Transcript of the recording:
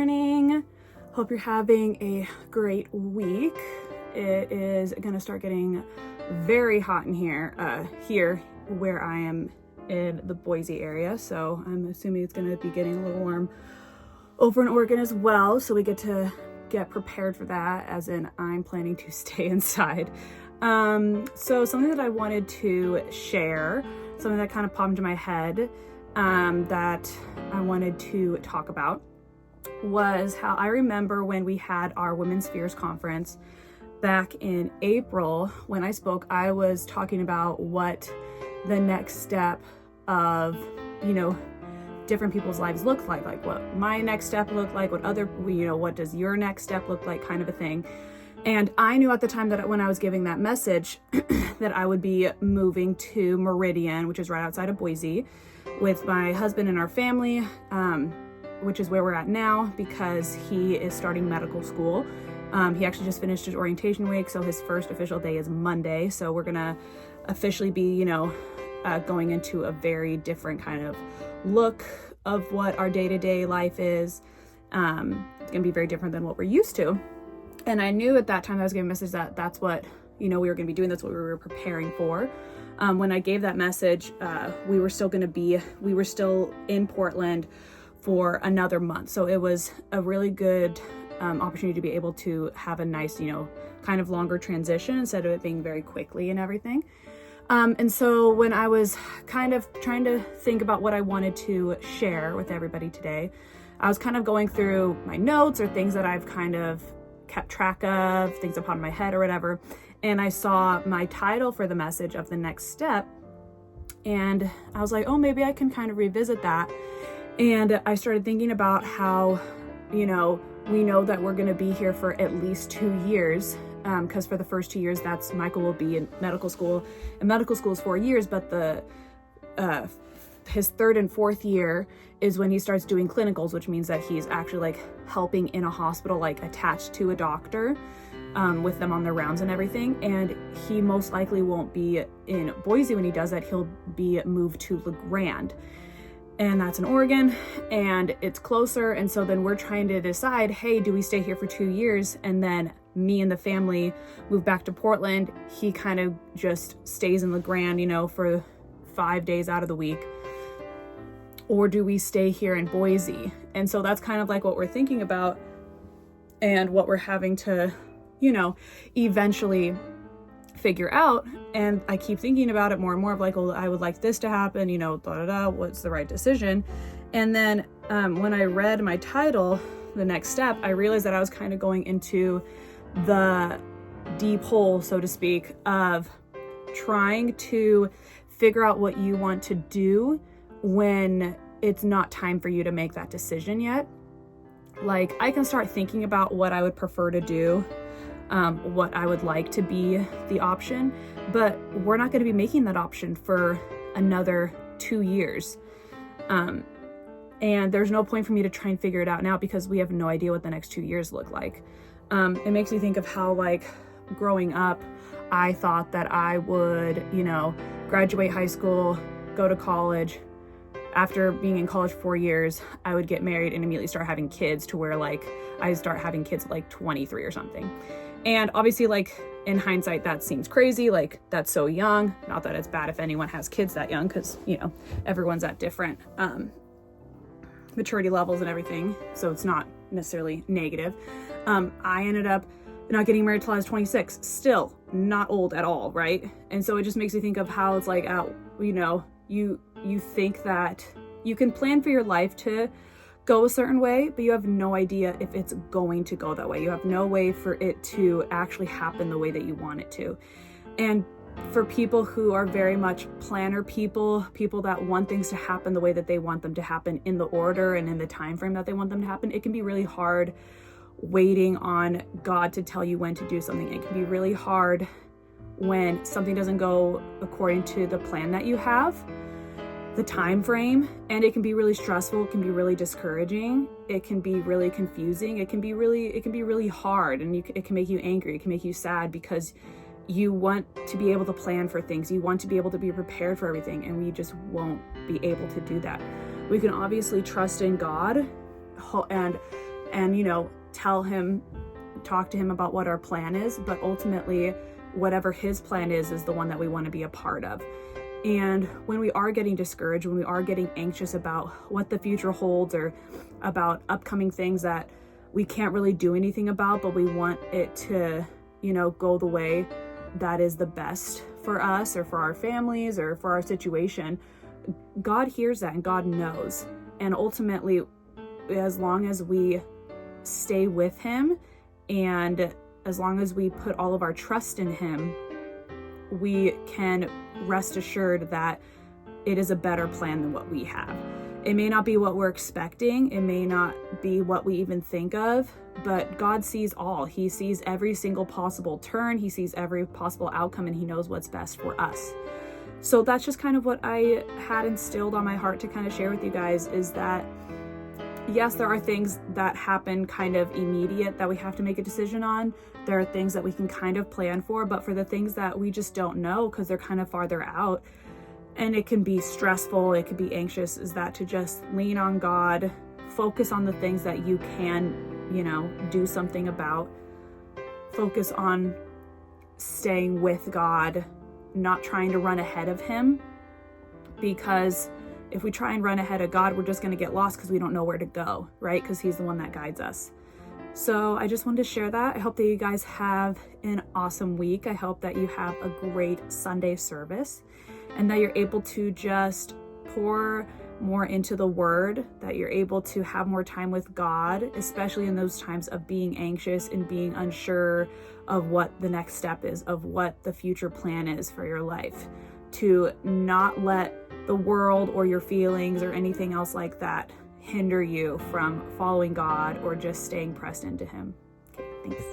morning. Hope you're having a great week. It is gonna start getting very hot in here, where I am in the Boise area. So I'm assuming it's gonna be getting a little warm over in Oregon as well. So we get to get prepared for that, as in I'm planning to stay inside. So something that I wanted to share, something that kind of popped into my head that I wanted to talk about, was how I remember when we had our Women's Fears conference back in April. When I spoke, I was talking about what the next step of, different people's lives look like what my next step looked like, what does your next step look like, kind of a thing. And I knew at the time that when I was giving that message that I would be moving to Meridian, which is right outside of Boise, with my husband and our family, which is where we're at now, because he is starting medical school. He actually just finished his orientation week, so his first official day is Monday. So we're gonna officially be, going into a very different kind of look of what our day-to-day life is. It's gonna be very different than what we're used to. And I knew at that time I was giving a message that that's what, we were gonna be doing, that's what we were preparing for. When I gave that message, we were still in Portland for another month. So it was a really good opportunity to be able to have a nice, kind of longer transition instead of it being very quickly and everything. And so when I was kind of trying to think about what I wanted to share with everybody today, I was kind of going through my notes or things that I've kind of kept track of, things upon my head or whatever. And I saw my title for the message of the next step. And I was like, oh, maybe I can kind of revisit that. And I started thinking about how, we know that we're going to be here for at least 2 years. Because for the first 2 years, that's Michael will be in medical school. And medical school is 4 years, but his third and fourth year is when he starts doing clinicals, which means that he's actually helping in a hospital, attached to a doctor, with them on their rounds and everything. And he most likely won't be in Boise when he does that. He'll be moved to LeGrand, and that's in Oregon, and it's closer. And so then we're trying to decide, hey, do we stay here for 2 years and then me and the family move back to Portland? He kind of just stays in LeGrand, for 5 days out of the week. Or do we stay here in Boise? And so that's kind of what we're thinking about, and what we're having to, eventually figure out. And I keep thinking about it more and more of well, I would like this to happen, what's the right decision? And then when I read my title, the next step, I realized that I was kind of going into the deep hole, so to speak, of trying to figure out what you want to do when it's not time for you to make that decision yet. I can start thinking about what I would prefer to do, what I would like to be the option, but we're not going to be making that option for another 2 years. And there's no point for me to try and figure it out now, because we have no idea what the next 2 years look like. It makes me think of how growing up, I thought that I would, graduate high school, go to college. After being in college 4 years, I would get married and immediately start having kids, to where I start having kids at 23 or something. And obviously in hindsight, that seems crazy. That's so young. Not that it's bad if anyone has kids that young, because, everyone's at different maturity levels and everything. So it's not necessarily negative. I ended up not getting married till I was 26. Still not old at all, right? And so it just makes me think of how it's you think that you can plan for your life to go a certain way, but you have no idea if it's going to go that way. You have no way for it to actually happen the way that you want it to. And for people who are very much planner people that want things to happen the way that they want them to happen, in the order and in the time frame that they want them to happen, it can be really hard waiting on God to tell you when to do something. It can be really hard when something doesn't go according to the plan that you have, the time frame, and it can be really stressful. It can be really discouraging. It can be really confusing. It can be really hard, and it can make you angry. It can make you sad, because you want to be able to plan for things. You want to be able to be prepared for everything, and we just won't be able to do that. We can obviously trust in God and and, talk to him about what our plan is, but ultimately whatever his plan is the one that we want to be a part of. And when we are getting discouraged, when we are getting anxious about what the future holds or about upcoming things that we can't really do anything about, but we want it to, go the way that is the best for us or for our families or for our situation, God hears that and God knows. And ultimately, as long as we stay with him and as long as we put all of our trust in him, we can rest assured that it is a better plan than what we have. It may not be what we're expecting. It may not be what we even think of, but God sees all. He sees every single possible turn. He sees every possible outcome, and he knows what's best for us. So that's just kind of what I had instilled on my heart to kind of share with you guys, is that yes, there are things that happen kind of immediate that we have to make a decision on. There are things that we can kind of plan for, but for the things that we just don't know because they're kind of farther out and it can be stressful, it can be anxious, is that to just lean on God, focus on the things that you can, do something about, focus on staying with God, not trying to run ahead of him, because if we try and run ahead of God, we're just going to get lost because we don't know where to go, right? Because he's the one that guides us. So I just wanted to share that. I hope that you guys have an awesome week. I hope that you have a great Sunday service and that you're able to just pour more into the word, that you're able to have more time with God, especially in those times of being anxious and being unsure of what the next step is, of what the future plan is for your life, to not let the world or your feelings or anything else like that hinder you from following God or just staying pressed into him. Okay, thanks.